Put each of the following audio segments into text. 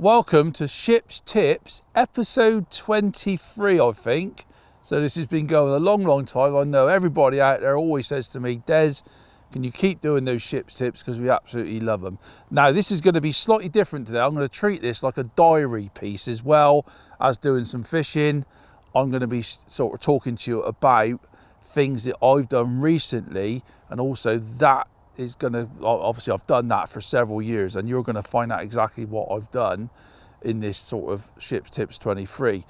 Welcome to Shipp's Tips, episode 23, I think. So this has been going a long time. I know everybody out there always says to me, Des, can you keep doing those Shipp's Tips, because we absolutely love them. Now this is going to be slightly different today. I'm going to treat this like a diary piece as well as doing some fishing. I'm going to be sort of talking to you about things that I've done recently, and also that is going to, obviously I've done that for several years, and you're going to find out exactly what I've done in this sort of Shipp's Tips 23.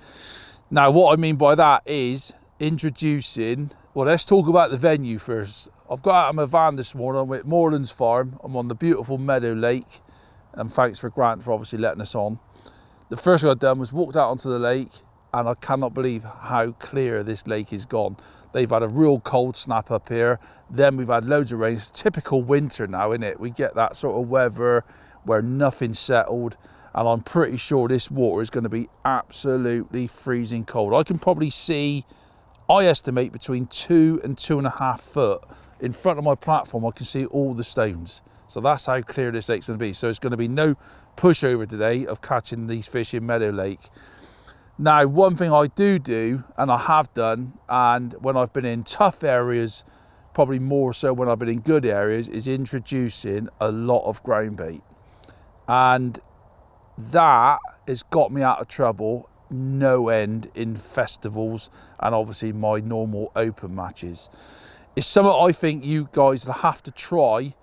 Now what I mean by that is introducing, well, let's talk about the venue first. I've got out of my van this morning. I'm at Moorlands Farm. I'm on the beautiful Meadow Lake, and thanks for Grant for obviously letting us on. The first thing I've done was walked out onto the lake, and I cannot believe how clear this lake is gone. They've had a real cold snap up here. Then we've had loads of rain. It's typical winter now, isn't it? We get that sort of weather where nothing's settled, and I'm pretty sure this water is going to be absolutely freezing cold. I can probably see, I estimate, between 2 and 2.5 foot in front of my platform. I can see all the stones. So that's how clear this lake's going to be. So it's going to be no pushover today of catching these fish in Meadow Lake. Now, one thing I do, and I have done, and when I've been in tough areas, probably more so when I've been in good areas, is introducing a lot of ground bait. And that has got me out of trouble no end in festivals and obviously my normal open matches. It's something I think you guys will have to try.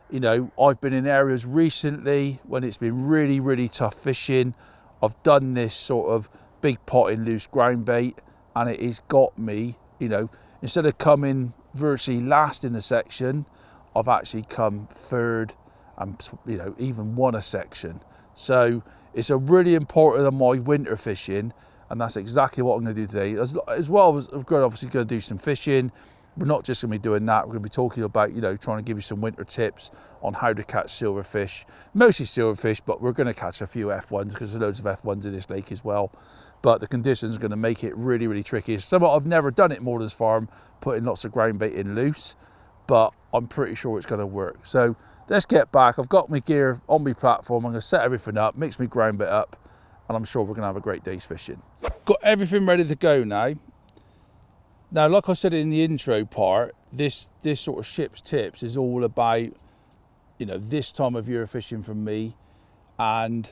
You know, I've been in areas recently when it's been really tough fishing. I've done this sort of big potting loose ground bait, and it has got me, you know, instead of coming virtually last in the section, I've actually come third and, you know, even won a section. So it's a really important on my winter fishing, and that's exactly what I'm going to do today. As well as I'm obviously going to do some fishing. We're not just going to be doing that. We're going to be talking about, you know, trying to give you some winter tips on how to catch silverfish, mostly silverfish, but we're going to catch a few F1s because there's loads of F1s in this lake as well. But the conditions are going to make it really tricky. It's something I've never done at Moorlands Farm, putting lots of ground bait in loose, but I'm pretty sure it's going to work. So let's get back. I've got my gear on my platform. I'm going to set everything up, mix my ground bait up, and I'm sure we're going to have a great day's fishing. Got everything ready to go now. Now, like I said in the intro part, this sort of Shipp's Tips is all about, you know, this time of year fishing from me. And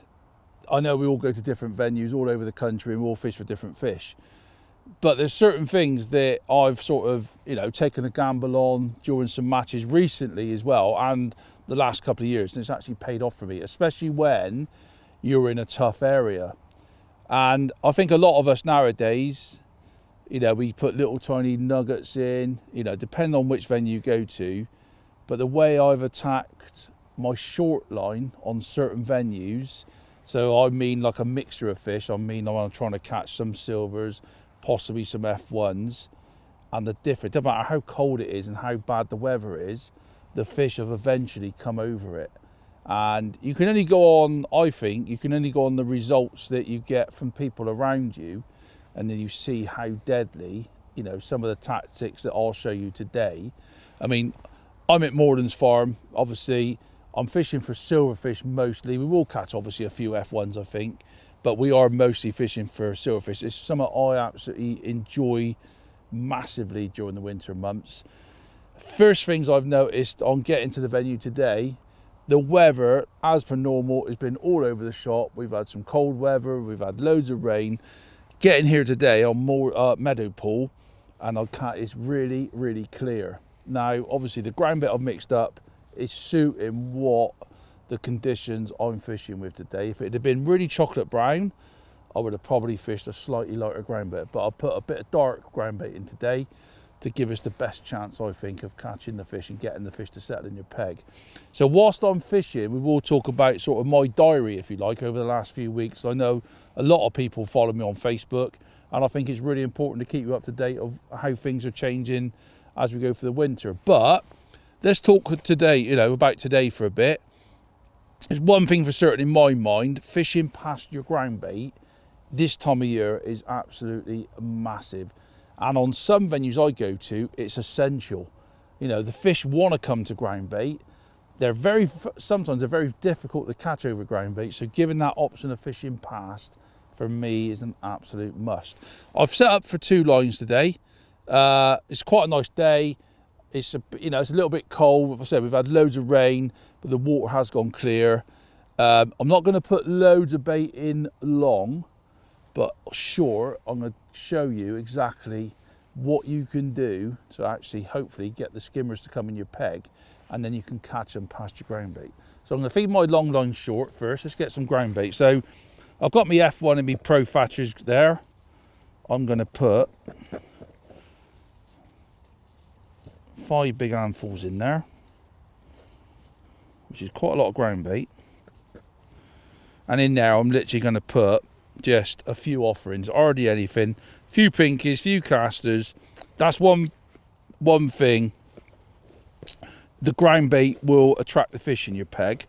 I know we all go to different venues all over the country and we all fish for different fish. But there's certain things that I've sort of, you know, taken a gamble on during some matches recently as well, and the last couple of years, and it's actually paid off for me, especially when you're in a tough area. And I think a lot of us nowadays, you know, we put little tiny nuggets in, you know, depending on which venue you go to. But the way I've attacked my short line on certain venues, so I mean like a mixture of fish, I mean I'm trying to catch some silvers, possibly some F1s, and the difference, no matter how cold it is and how bad the weather is, the fish have eventually come over it. And you can only go on, I think, you can only go on the results that you get from people around you. And then you see how deadly, you know, some of the tactics that I'll show you today. I mean, I'm at Moorlands Farm. Obviously, I'm fishing for silverfish mostly. We will catch, obviously, a few F1s, I think. But we are mostly fishing for silverfish. It's something I absolutely enjoy massively during the winter months. First things I've noticed on getting to the venue today, the weather, as per normal, has been all over the shop. We've had some cold weather. We've had loads of rain. Getting here today on Meadow Pool, and our cat is really clear. Now, obviously, the ground bait I've mixed up is suiting what the conditions I'm fishing with today. If it had been really chocolate brown, I would have probably fished a slightly lighter ground bait, but I'll put a bit of dark ground bait in today to give us the best chance, I think, of catching the fish and getting the fish to settle in your peg. So whilst I'm fishing, we will talk about sort of my diary, if you like, over the last few weeks. I know a lot of people follow me on Facebook, and I think it's really important to keep you up to date of how things are changing as we go for the winter. But let's talk today, you know, about today for a bit. There's one thing for certain in my mind: fishing past your ground bait this time of year is absolutely massive. And on some venues I go to, it's essential. You know, the fish want to come to ground bait. sometimes they're very difficult to catch over ground bait, so giving that option of fishing past for me is an absolute must. I've set up for 2 lines today. It's quite a nice day. It's it's a little bit cold. Like I said, we've had loads of rain, but the water has gone clear. I'm not going to put loads of bait in long, but sure, I'm going to show you exactly what you can do to actually hopefully get the skimmers to come in your peg, and then you can catch them past your ground bait. So I'm going to feed my long line short first. Let's get some ground bait. So I've got my F1 and my Pro Fatchers there. I'm going to put 5 big handfuls in there, which is quite a lot of ground bait. And in there I'm literally going to put just a few offerings, hardly anything, few pinkies, few casters. That's one thing. The ground bait will attract the fish in your peg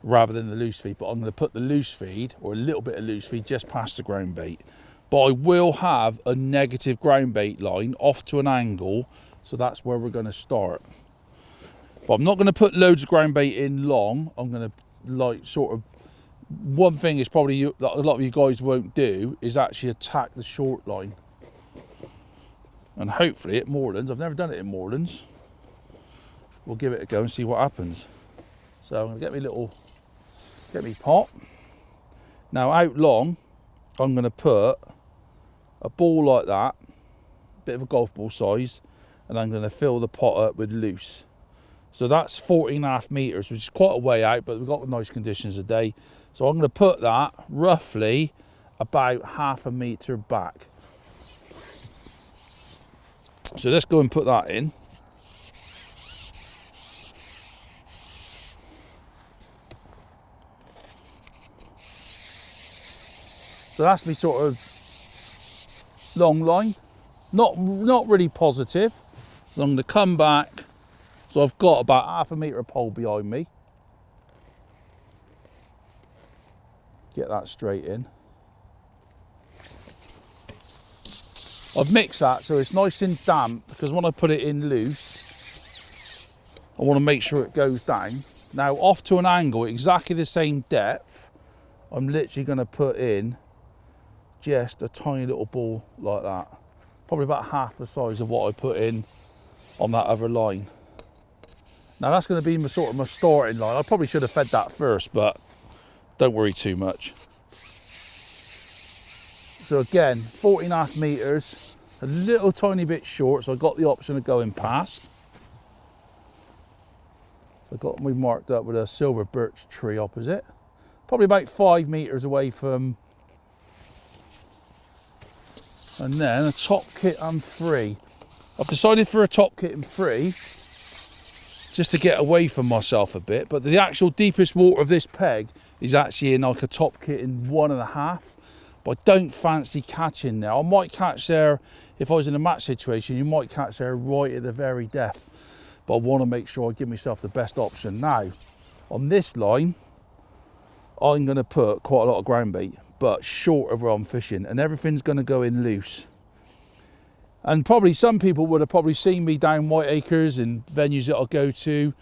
rather than the loose feed, but I'm going to put the loose feed, or a little bit of loose feed, just past the ground bait. But I will have a negative ground bait line off to an angle, so that's where we're going to start. But I'm not going to put loads of ground bait in long. I'm going to one thing is probably a lot of you guys won't do is actually attack the short line. And hopefully at Moorlands, I've never done it in Moorlands, we'll give it a go and see what happens. So I'm going to get me pot. Now out long, I'm going to put a ball like that, a bit of a golf ball size, and I'm going to fill the pot up with loose. So that's 14.5 meters, which is quite a way out, but we've got nice conditions today. So I'm going to put that roughly about ½ meter back. So let's go and put that in. So that's my sort of long line. Not really positive. So I'm going to come back. So I've got about ½ meter of pole behind me. Get that straight in. I've mixed that so it's nice and damp, because when I put it in loose, I want to make sure it goes down. Now off to an angle, exactly the same depth, I'm literally going to put in just a tiny little ball like that. Probably about half the size of what I put in on that other line. Now that's going to be my starting line. I probably should have fed that first, but don't worry too much. So again, 14.5 meters, a little tiny bit short, so I got the option of going past. So I got me marked up with a silver birch tree opposite. Probably about 5 meters away from. And then a top kit and 3. I've decided for a top kit and 3, just to get away from myself a bit, but the actual deepest water of this peg is actually in like a top kit in 1.5. But I don't fancy catching there. I might catch there if I was in a match situation. You might catch there right at the very depth, but I want to make sure I give myself the best option. Now on this line I'm going to put quite a lot of ground bait, but short of where I'm fishing, and everything's going to go in loose. And probably some people would have probably seen me down Whiteacres and venues that I'll go to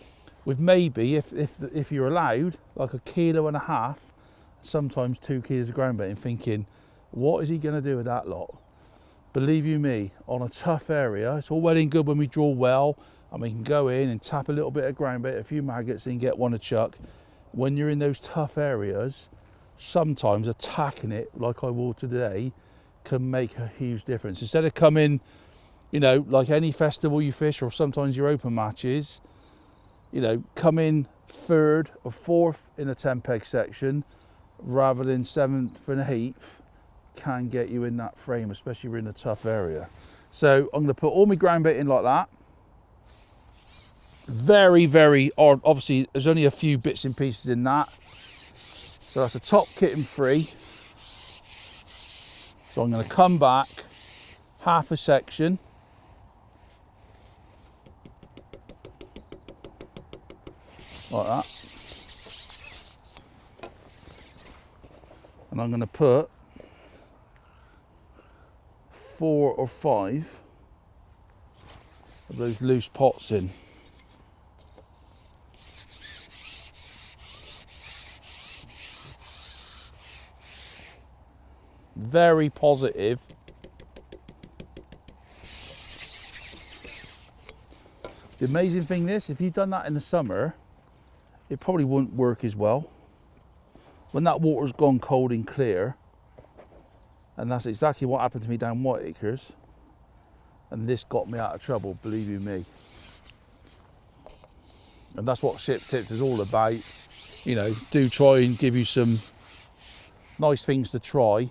with maybe, if you're allowed, like 1.5 kilos, sometimes 2 kilos of ground bait, and thinking, what is he going to do with that lot? Believe you me, on a tough area, it's all well and good when we draw well and we can go in and tap a little bit of ground bait, a few maggots, and get one a chuck. When you're in those tough areas, sometimes attacking it like I will today can make a huge difference. Instead of coming, like any festival you fish, or sometimes your open matches, come in 3rd or 4th in a 10 peg section rather than 7th and 8th can get you in that frame, especially if you're in a tough area. So I'm going to put all my ground bait in like that. Very, very odd. Obviously there's only a few bits and pieces in that. So that's a top kit and 3. So I'm going to come back half a section. Like that. And I'm going to put 4 or 5 of those loose pots in. Very positive. The amazing thing is, if you've done that in the summer, it probably wouldn't work as well. When that water's gone cold and clear, and that's exactly what happened to me down White Acres, and this got me out of trouble, believe you me. And that's what Shipp Tips is all about. You know, do try and give you some nice things to try.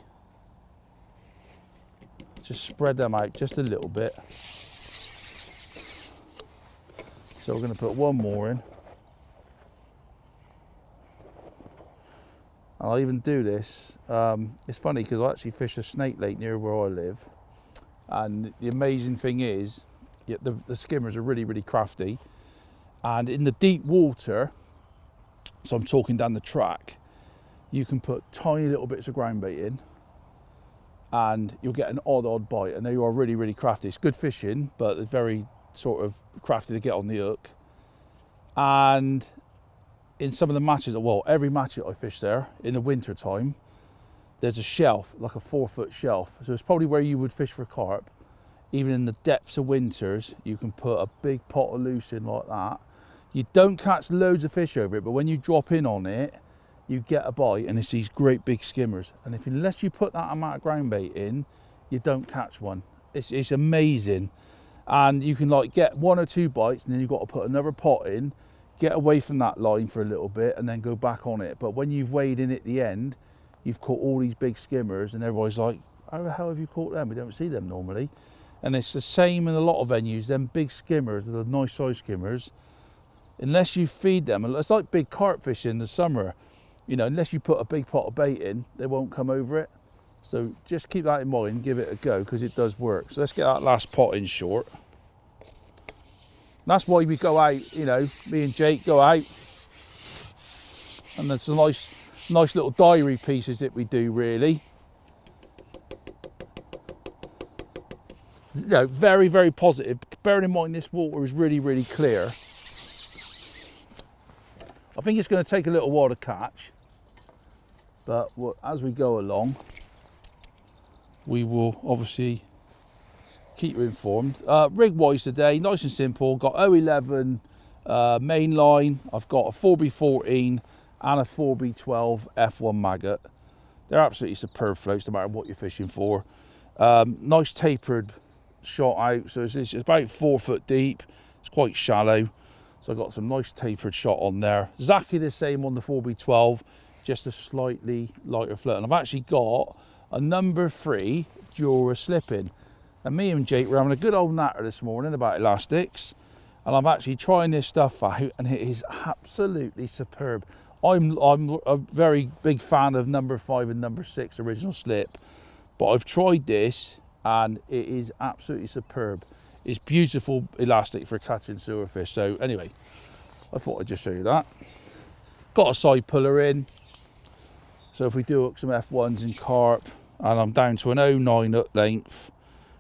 Just spread them out just a little bit. So we're going to put one more in. And I'll even do this. It's funny because I actually fish a snake lake near where I live. And the amazing thing is, the skimmers are really, really crafty. And in the deep water, so I'm talking down the track, you can put tiny little bits of ground bait in and you'll get an odd bite. And they are really, really crafty. It's good fishing, but it's very sort of crafty to get on the hook. And in some of the matches, well, every match that I fish there in the winter time, there's a shelf, like a 4-foot shelf. So it's probably where you would fish for carp. Even in the depths of winters, you can put a big pot of loose in like that. You don't catch loads of fish over it, but when you drop in on it, you get a bite, and it's these great big skimmers. And unless you put that amount of ground bait in, you don't catch one. It's amazing. And you can like get 1 or 2 bites, and then you've got to put another pot in, get away from that line for a little bit, and then go back on it. But when you've weighed in at the end, you've caught all these big skimmers, and everybody's like, how the hell have you caught them? We don't see them normally. And it's the same in a lot of venues. Them big skimmers, the nice size skimmers, unless you feed them, it's like big carp fish in the summer. You know, unless you put a big pot of bait in, they won't come over it. So just keep that in mind, give it a go, because it does work. So let's get that last pot in short. That's why we go out, you know, me and Jake go out. And there's some nice little diary pieces that we do, really. You know, very, very positive. Bearing in mind this water is really, really clear. I think it's going to take a little while to catch. But as we go along, we will obviously keep you informed. Rig-wise today, nice and simple. Got 011 main line. I've got a 4B14 and a 4B12 F1 maggot. They're absolutely superb floats, no matter what you're fishing for. Nice tapered shot out, so it's about 4 foot deep. It's quite shallow, so I've got some nice tapered shot on there. Exactly the same on the 4B12, just a slightly lighter float. And I've actually got a number 3 Dura slipping. And me and Jake were having a good old natter this morning about elastics, and I'm actually trying this stuff out, and it is absolutely superb. I'm a very big fan of number 5 and number 6 original slip, but I've tried this and it is absolutely superb. It's beautiful elastic for catching silverfish. So anyway, I thought I'd just show you that. Got a side puller in, so if we do hook some F1s and carp, and I'm down to an 09 hook length,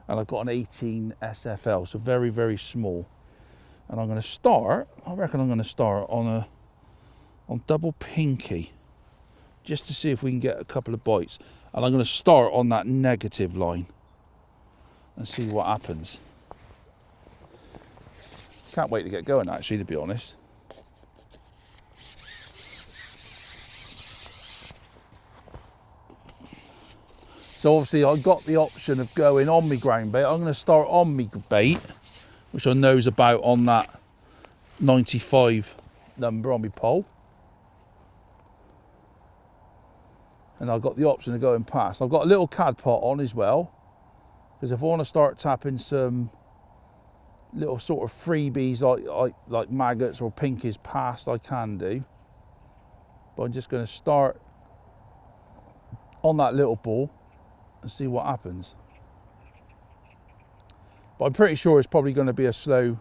and I've got an 18 SFL, so very, very small. And I'm going to start, I reckon I'm going to start on double pinky, just to see if we can get a couple of bites. And I'm going to start on that negative line and see what happens. Can't wait to get going, actually, to be honest. So obviously I've got the option of going on my ground bait. I'm going to start on my bait, which I know is about on that 95 number on my pole. And I've got the option of going past. I've got a little cad pot on as well, because if I want to start tapping some little sort of freebies like maggots or pinkies past, I can do. But I'm just going to start on that little ball and see what happens. But I'm pretty sure it's probably going to be a slow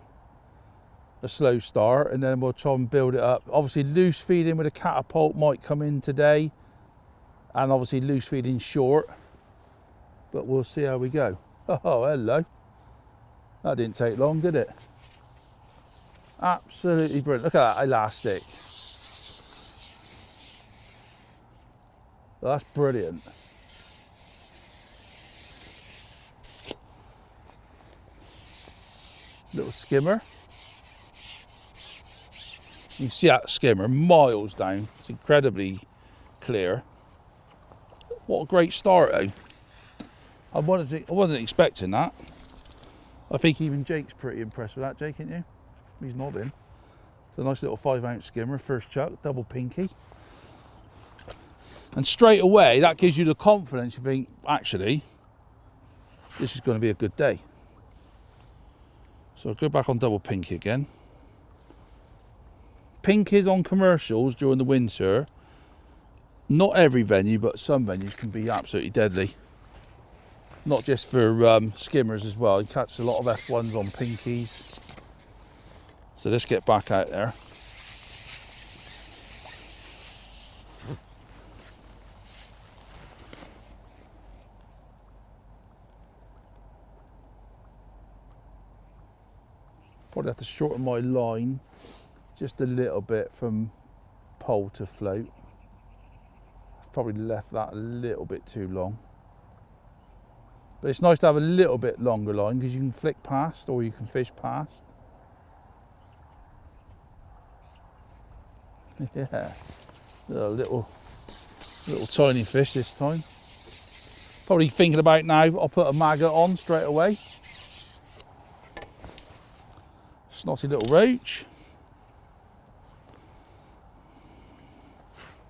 start, and then we'll try and build it up. Obviously loose feeding with a catapult might come in today, and obviously loose feeding short, but we'll see how we go. Oh, hello. That didn't take long, did it? Absolutely brilliant. Look at that elastic. That's brilliant. Little skimmer. You can see that skimmer miles down. It's incredibly clear. What a great start though. I wasn't expecting that. I think even Jake's pretty impressed with that, Jake, ain't you? He's nodding. It's a nice little 5-ounce skimmer, first chuck, double pinky. And straight away, that gives you the confidence. You think, actually, this is going to be a good day. So I'll go back on double pinky again. Pinkies on commercials during the winter, not every venue, but some venues can be absolutely deadly. Not just for skimmers as well. You catch a lot of F1s on pinkies. So let's get back out there. Probably have to shorten my line just a little bit from pole to float. Probably left that a little bit too long. But it's nice to have a little bit longer line because you can flick past or you can fish past. Yeah, little tiny fish this time. Probably thinking about now, I'll put a maggot on straight away. Snotty little roach.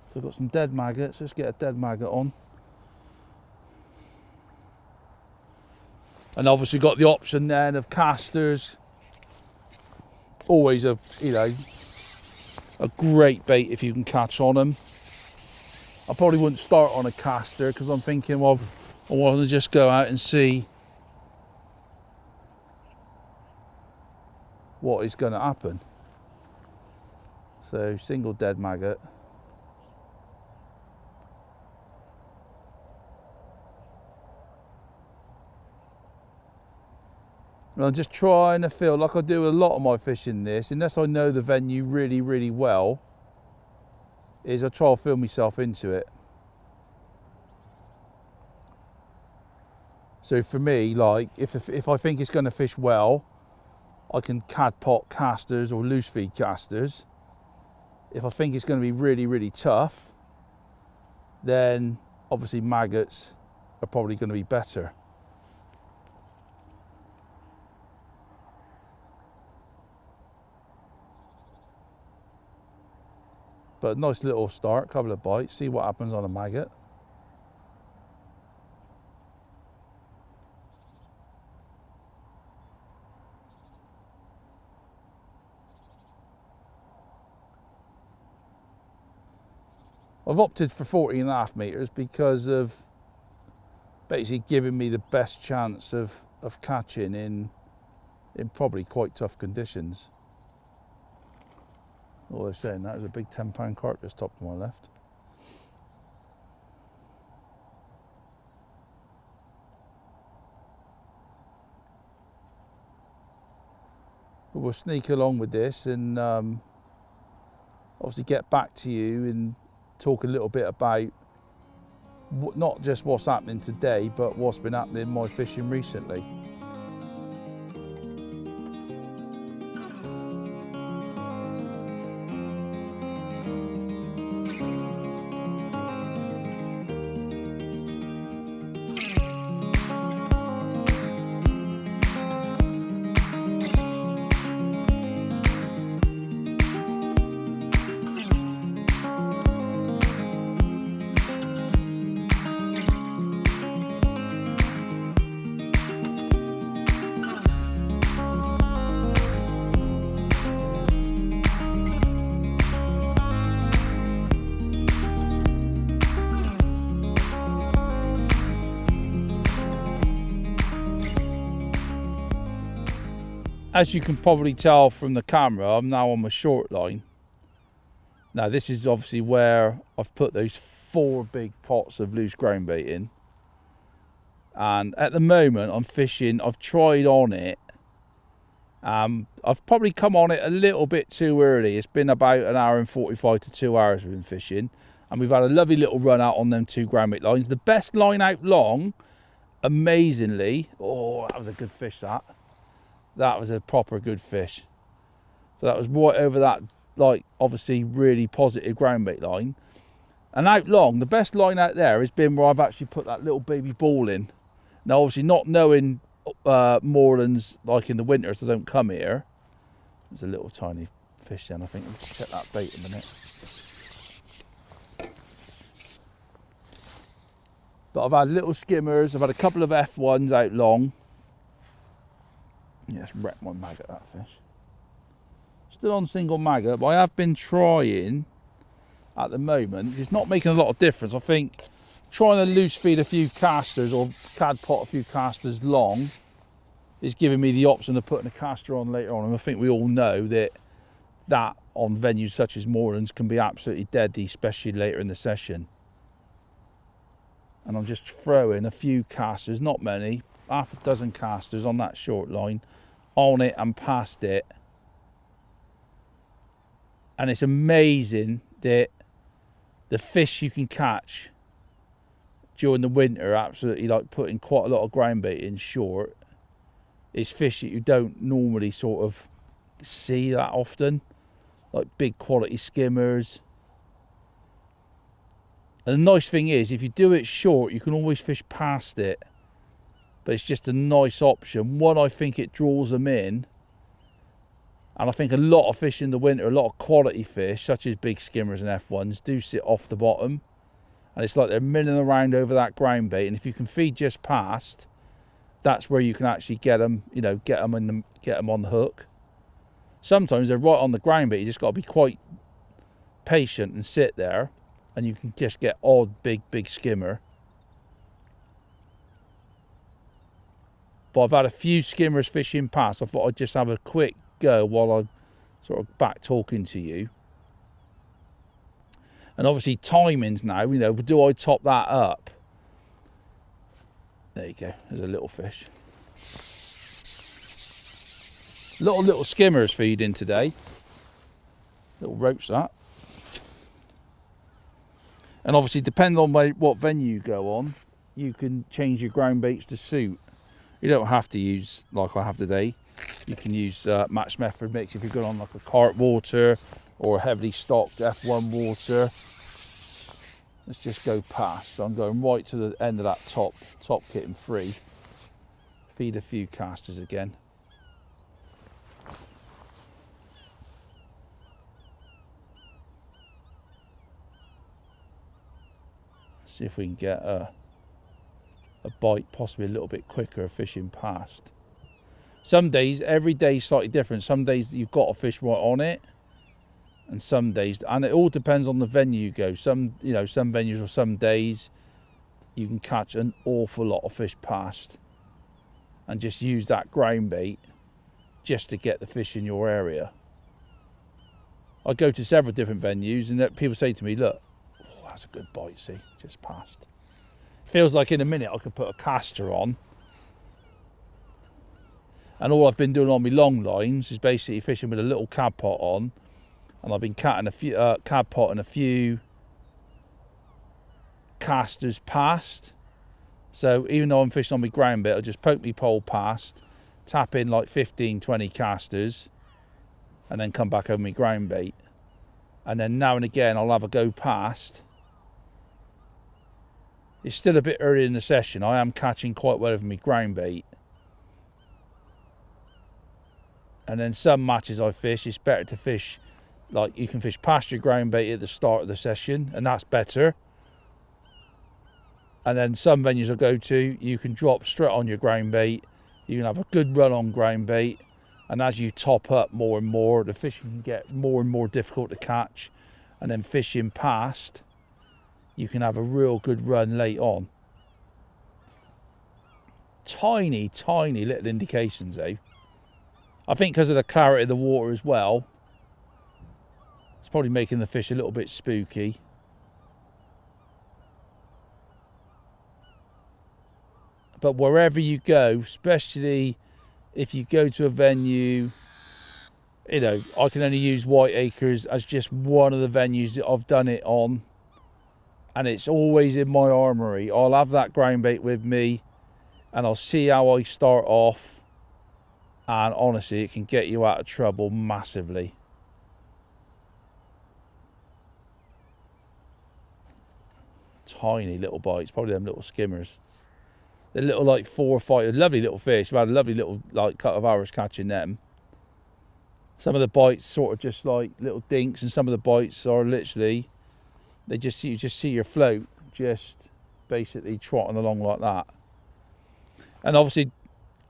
So I've got some dead maggots. Let's get a dead maggot on. And obviously got the option then of casters. Always a great bait if you can catch on them. I probably wouldn't start on a caster because I'm thinking, well, I want to just go out and see what is going to happen. So single dead maggot. And I'm just trying to feel like I do a lot of my fishing this, unless I know the venue really, really well, is I try to feel myself into it. So for me, like, if I think it's going to fish well, I can cadpot casters or loose feed casters. If I think it's going to be really, really tough, then obviously maggots are probably going to be better. But a nice little start, couple of bites, see what happens on a maggot. I've opted for 14.5 metres because of basically giving me the best chance of catching in probably quite tough conditions. All they're saying, that was a big 10-pound carp just top to my left. But we'll sneak along with this and obviously get back to you and talk a little bit about not just what's happening today, but what's been happening in my fishing recently. As you can probably tell from the camera, I'm now on my short line. Now this is obviously where I've put those 4 big pots of loose ground bait in. And at the moment I'm fishing, I've tried on it I've probably come on it a little bit too early. It's been about an hour and 45 to 2 hours we've been fishing, and we've had a lovely little run out on them 2 ground bait lines. The best line out long, amazingly. Oh, that was a good fish. That was a proper good fish. So that was right over that, like, obviously really positive ground bait line. And out long, the best line out there has been where I've actually put that little baby ball in. Now, obviously, not knowing moorlands, like in the winter, so don't come here. There's a little tiny fish then. I think we'll just check that bait in a minute. But I've had little skimmers. I've had a couple of F1s out long. Yeah, it's wrecked my maggot, that fish. Still on single maggot, but I have been trying at the moment. It's not making a lot of difference. I think trying to loose feed a few casters or cad pot a few casters long is giving me the option of putting a caster on later on. And I think we all know that on venues such as Moorlands can be absolutely deadly, especially later in the session. And I'm just throwing a few casters, not many, half a dozen casters on that short line, on it and past it. And it's amazing that the fish you can catch during the winter, absolutely like putting quite a lot of ground bait in short, is fish that you don't normally sort of see that often, like big quality skimmers. And the nice thing is, if you do it short, you can always fish past it, but it's just a nice option. One, I think it draws them in, and I think a lot of fish in the winter, a lot of quality fish such as big skimmers and F1s, do sit off the bottom, and it's like they're milling around over that ground bait. And if you can feed just past, that's where you can actually get them, you know, get them on the hook. Sometimes they're right on the ground bait. You just got to be quite patient and sit there, and you can just get odd big skimmer. But I've had a few skimmers fishing past. I thought I'd just have a quick go while I'm sort of back talking to you. And obviously timings now, you know, do I top that up? There you go, there's a little fish. Little skimmers feeding today. Little roach that. And obviously depending on what venue you go on, you can change your ground baits to suit. You don't have to use like I have today. You can use match method mix if you're going on like a carp water or a heavily stocked F1 water. Let's just go past. So I'm going right to the end of that top kitten free. Feed a few casters again. See if we can get a bite possibly a little bit quicker fishing past. Some days, every day is slightly different. Some days you've got a fish right on it, and some days, and it all depends on the venue you go. Some, you know, some venues or some days you can catch an awful lot of fish past and just use that ground bait just to get the fish in your area. I go to several different venues and people say to me, look, oh, that's a good bite, see, just past. Feels like in a minute I could put a caster on. And all I've been doing on my long lines is basically fishing with a little cad pot on, and I've been catting a few cad pot and a few casters past. So even though I'm fishing on my ground bait, I'll just poke my pole past, tap in like 15-20 casters, and then come back over my ground bait. And then now and again I'll have a go past. It's still a bit early in the session. I am catching quite well with my ground bait. And then some matches I fish, it's better to fish, like you can fish past your ground bait at the start of the session, and that's better. And then some venues I go to, you can drop straight on your ground bait. You can have a good run on ground bait. And as you top up more and more, the fishing can get more and more difficult to catch. And then fishing past, you can have a real good run late on. Tiny little indications though. I think because of the clarity of the water as well, it's probably making the fish a little bit spooky. But wherever you go, especially if you go to a venue, you know, I can only use Whiteacres as just one of the venues that I've done it on, and it's always in my armoury. I'll have that ground bait with me, and I'll see how I start off, and honestly, it can get you out of trouble massively. Tiny little bites, probably them little skimmers. They're little, like 4 or 5, lovely little fish. We've had a lovely little, like, couple of hours catching them. Some of the bites sort of just like little dinks, and some of the bites are literally, you just see your float just basically trotting along like that. And obviously,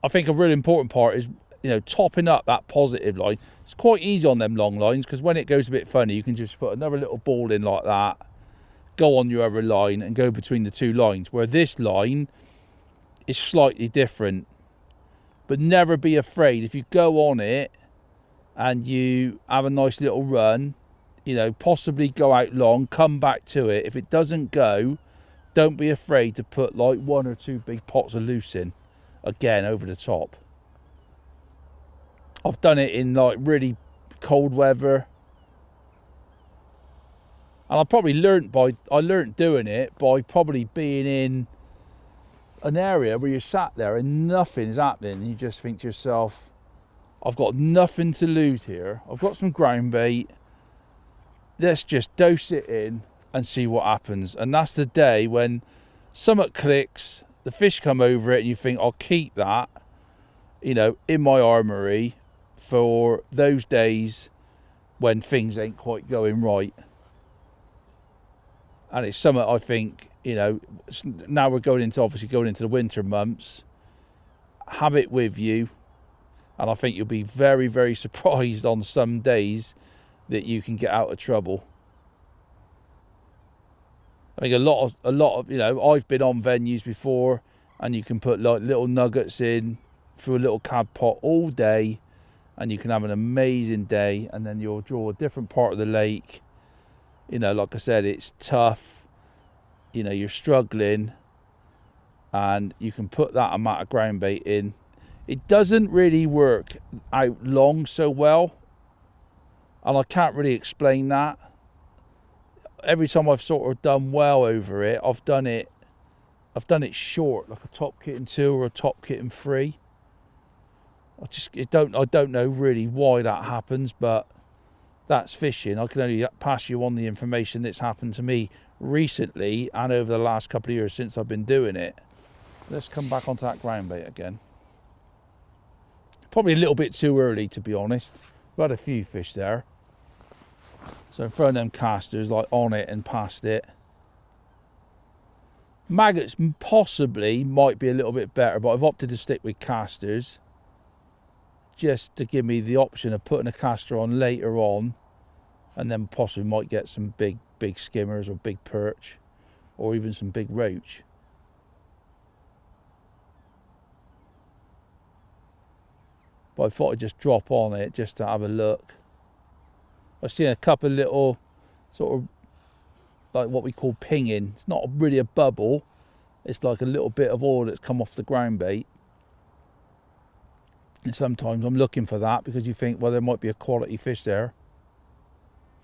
I think a really important part is, you know, topping up that positive line. It's quite easy on them long lines, because when it goes a bit funny, you can just put another little ball in like that, go on your other line and go between the two lines, where this line is slightly different. But never be afraid. If you go on it and you have a nice little run, you know, possibly go out long, come back to it. If it doesn't go, don't be afraid to put like 1 or 2 big pots of loose in, again, over the top. I've done it in like really cold weather, and I learnt doing it by probably being in an area where you're sat there and nothing's happening, and you just think to yourself, I've got nothing to lose here. I've got some ground bait. Let's just dose it in and see what happens. And that's the day when something clicks, the fish come over it, and you think, I'll keep that, you know, in my armoury for those days when things ain't quite going right. And it's something I think, you know, now we're going into the winter months. Have it with you. And I think you'll be very, very surprised on some days that you can get out of trouble. I think a lot of, you know, I've been on venues before, and you can put like little nuggets in through a little cad pot all day, and you can have an amazing day. And then you'll draw a different part of the lake. You know, like I said, it's tough. You know, you're struggling, and you can put that amount of ground bait in. It doesn't really work out long so well, and I can't really explain that. Every time I've sort of done well over it, I've done it short, like a top kitten 2 or a top kitten 3. I don't know really why that happens, but that's fishing. I can only pass you on the information that's happened to me recently and over the last couple of years since I've been doing it. Let's come back onto that ground bait again. Probably a little bit too early, to be honest. We've had a few fish there. So I'm throwing them casters like on it and past it. Maggots possibly might be a little bit better, but I've opted to stick with casters just to give me the option of putting a caster on later on, and then possibly might get some big skimmers or big perch or even some big roach. But I thought I'd just drop on it just to have a look. I've seen a couple of little sort of like what we call pinging. It's not really a bubble. It's like a little bit of oil that's come off the ground bait. And sometimes I'm looking for that because you think, well, there might be a quality fish there.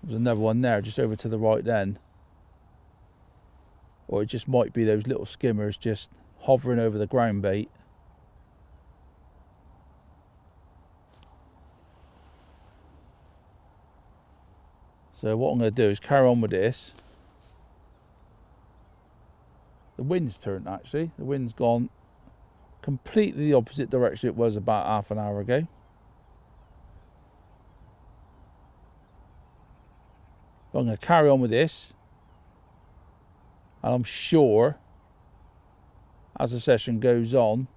There's another one there just over to the right then. Or it just might be those little skimmers just hovering over the ground bait. So what I'm going to do is carry on with this. The wind's turned actually. The wind's gone completely the opposite direction it was about half an hour ago. But I'm going to carry on with this. And I'm sure as the session goes on,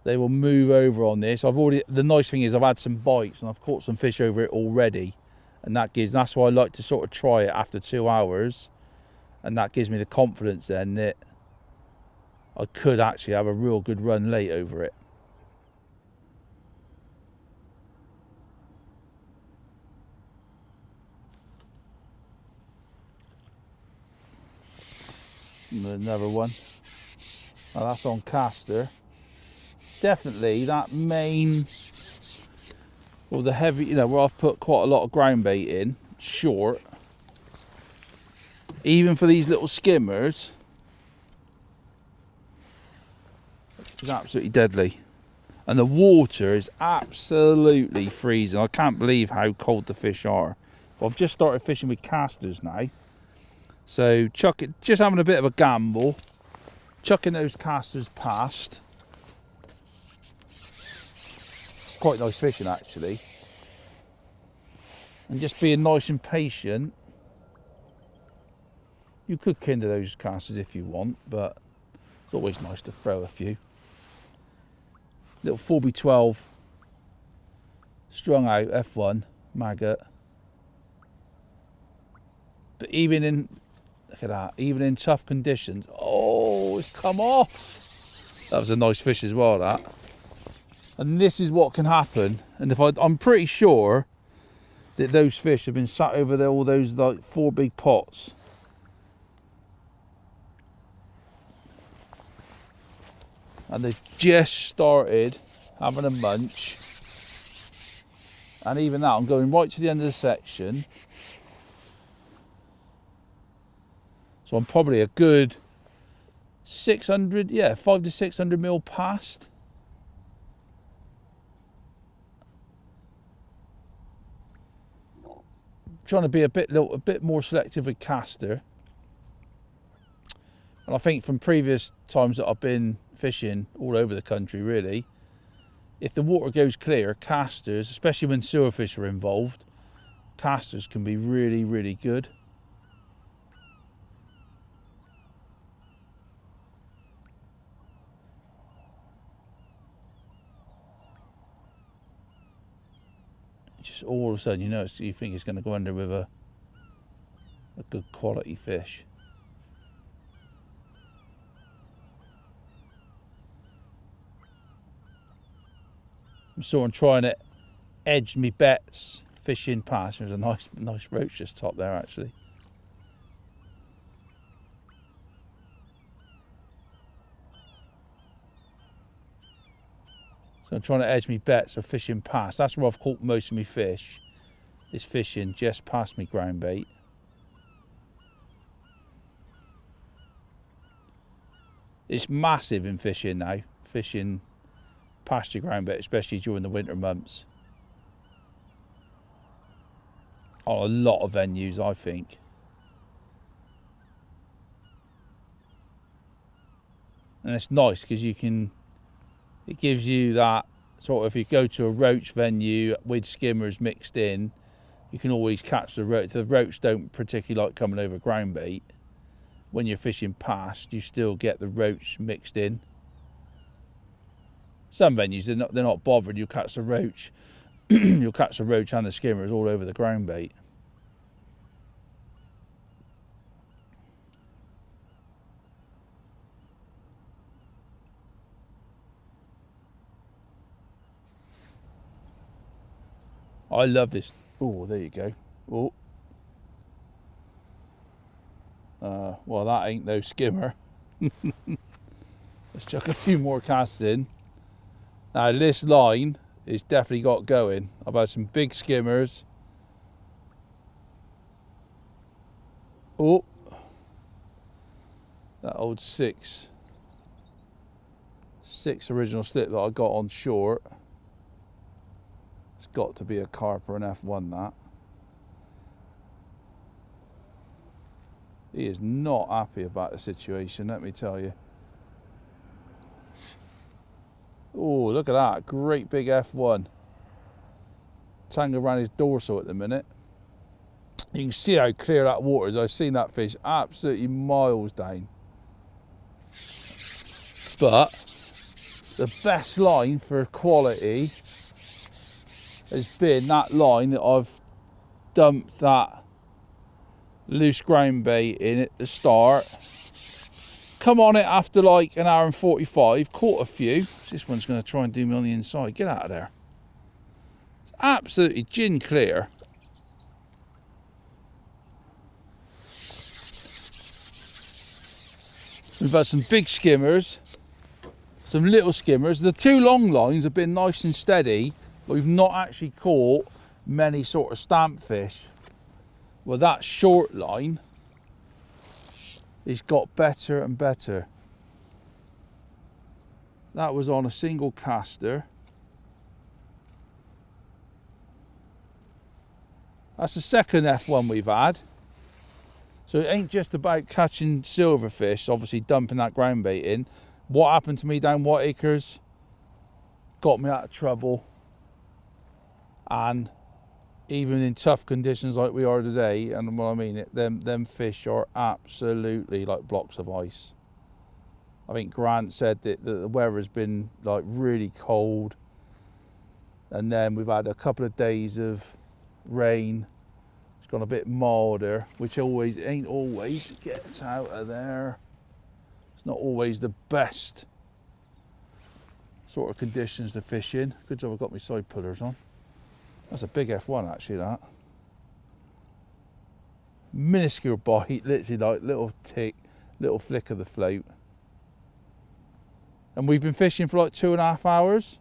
they will move over on this. The nice thing is I've had some bites and I've caught some fish over it already. And that's why I like to sort of try it after 2 hours. And that gives me the confidence then that I could actually have a real good run late over it. And another one. Now that's on caster. definitely that main, or the heavy, you know, where I've put quite a lot of ground bait in, short. Even for these little skimmers, it's absolutely deadly. And the water is absolutely freezing. I can't believe how cold the fish are. Well, I've just started fishing with casters now. So just having a bit of a gamble, chucking those casters past. Quite nice fishing actually. And just being nice and patient. You could kindle those casters if you want, but it's always nice to throw a few. Little 4x12 strung out F1 maggot. But even in, look at that, even in tough conditions, oh, it's come off. That was a nice fish as well, that. And this is what can happen. And if I'm pretty sure that those fish have been sat over there, all those like 4 big pots. And they've just started having a munch. And even that, I'm going right to the end of the section. So I'm probably a good 600, yeah, 500 to 600 mil past. Trying to be a bit more selective with caster. And I think from previous times that I've been fishing all over the country, really, if the water goes clear, casters, especially when silverfish are involved, casters can be really, really good. Just all of a sudden, you think it's going to go under with a good quality fish. I'm sort of trying to edge me bets fishing past. There's a nice roach just top there actually. So I'm trying to edge me bets of fishing past. That's where I've caught most of my fish, is fishing just past me ground bait. It's massive in fishing now, fishing past your ground bait, especially during the winter months. On a lot of venues, I think. And it's nice because it gives you that sort of, if you go to a roach venue with skimmers mixed in, you can always catch the roach. The roach don't particularly like coming over ground bait. When you're fishing past, you still get the roach mixed in. Some venues, they're not bothered. You'll catch the roach. You'll catch the roach and the skimmers all over the ground bait. I love this. Oh, there you go. Oh. Well, that ain't no skimmer. Let's chuck a few more casts in. Now, this line is definitely got going. I've had some big skimmers. Oh. That old six original slip that I got on short. It's got to be a carp or an F1, that. He is not happy about the situation, let me tell you. Oh, look at that. Great big F1. Tangled around his dorsal at the minute. You can see how clear that water is. I've seen that fish absolutely miles down. But the best line for quality has been that line that I've dumped that loose ground bait in at the start. Come on it after like an hour and 45, caught a few. This one's going to try and do me on the inside. Get out of there. It's absolutely gin clear. We've had some big skimmers, some little skimmers. The 2 long lines have been nice and steady, but we've not actually caught many sort of stamp fish. Well, that short line has got better and better. That was on a single caster. That's the second F1 we've had. So it ain't just about catching silverfish, obviously dumping that ground bait in. What happened to me down Whiteacres got me out of trouble. And even in tough conditions like we are today, and what I mean, them fish are absolutely like blocks of ice. I think Grant said that the weather's been like really cold, and then we've had a couple of days of rain. It's gone a bit milder, which ain't always gets out of there. It's not always the best sort of conditions to fish in. Good job I've got my side pullers on. That's a big F1 actually, that. Minuscule bite, literally like little tick, little flick of the float. And we've been fishing for like 2.5 hours.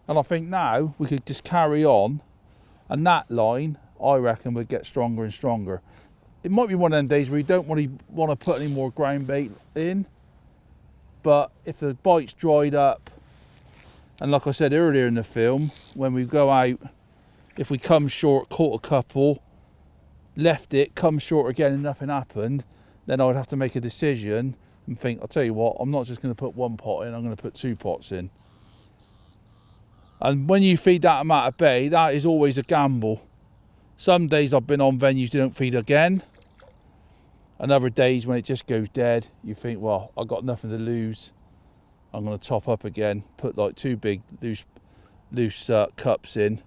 And I think now we could just carry on, and that line, I reckon, would get stronger and stronger. It might be one of them days where you don't want to put any more ground bait in, but if the bite's dried up, and like I said earlier in the film, when we go out, if we come short, caught a couple, left it, come short again and nothing happened, then I would have to make a decision and think, I'll tell you what, I'm not just going to put 1 pot in, I'm going to put 2 pots in. And when you feed that amount of bait, that is always a gamble. Some days I've been on venues that don't feed again. And other days when it just goes dead, you think, well, I've got nothing to lose. I'm going to top up again, put like 2 big loose cups in,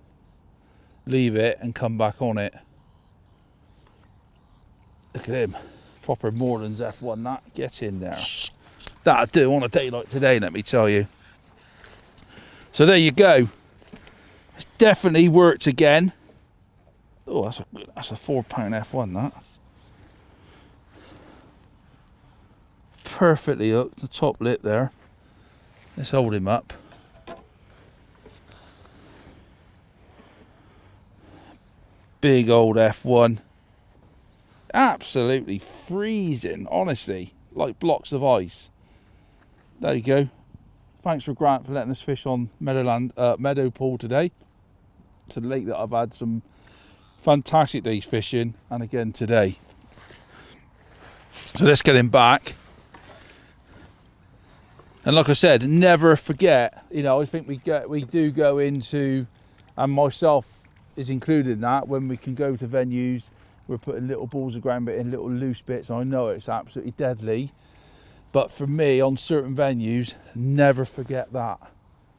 leave it and come back on it. Look at him, proper Moorlands F1 that, get in there. That'll do on a day like today, let me tell you. So there you go. It's definitely worked again. Oh, that's a 4 pound F1 that. Perfectly hooked, the top lip there. Let's hold him up. Big old F1. Absolutely freezing, honestly, like blocks of ice. There you go. Thanks for Grant for letting us fish on Meadow Pool today. It's a lake that I've had some fantastic days fishing, and again today. So let's get him back. And like I said, never forget, you know, I think we do go into, and myself is included in that, when we can go to venues, we're putting little balls of ground bait in, little loose bits. I know it's absolutely deadly, but for me, on certain venues, never forget that.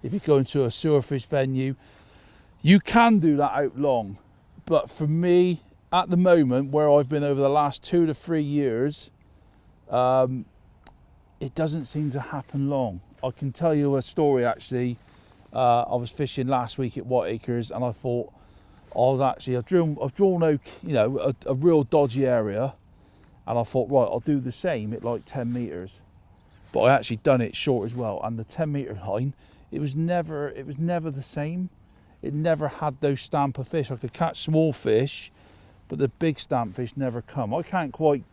If you go into a silverfish venue, you can do that out long. But for me, at the moment, where I've been over the last 2 to 3 years, it doesn't seem to happen long. I can tell you a story actually. I was fishing last week at Whiteacres, and I thought, I've drawn a real dodgy area, and I thought, right, I'll do the same at like 10 metres. But I actually done it short as well, and the 10 metre line, it was never the same. It never had those stamp of fish. I could catch small fish, but the big stamp fish never come. I can't quite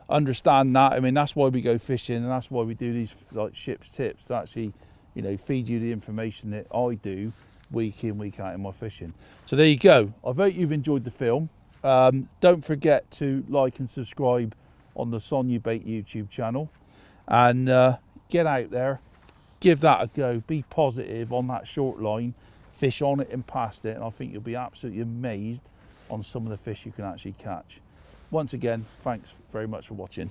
understand that. I mean, that's why we go fishing, and that's why we do these like Shipp's tips, to actually, you know, feed you the information that I do week in, week out in my fishing. So there you go. I hope you've enjoyed the film. Don't forget to like and subscribe on the Sonubaits YouTube channel, and get out there, give that a go, be positive on that short line, fish on it and past it, and I think you'll be absolutely amazed on some of the fish you can actually catch. Once again, thanks very much for watching.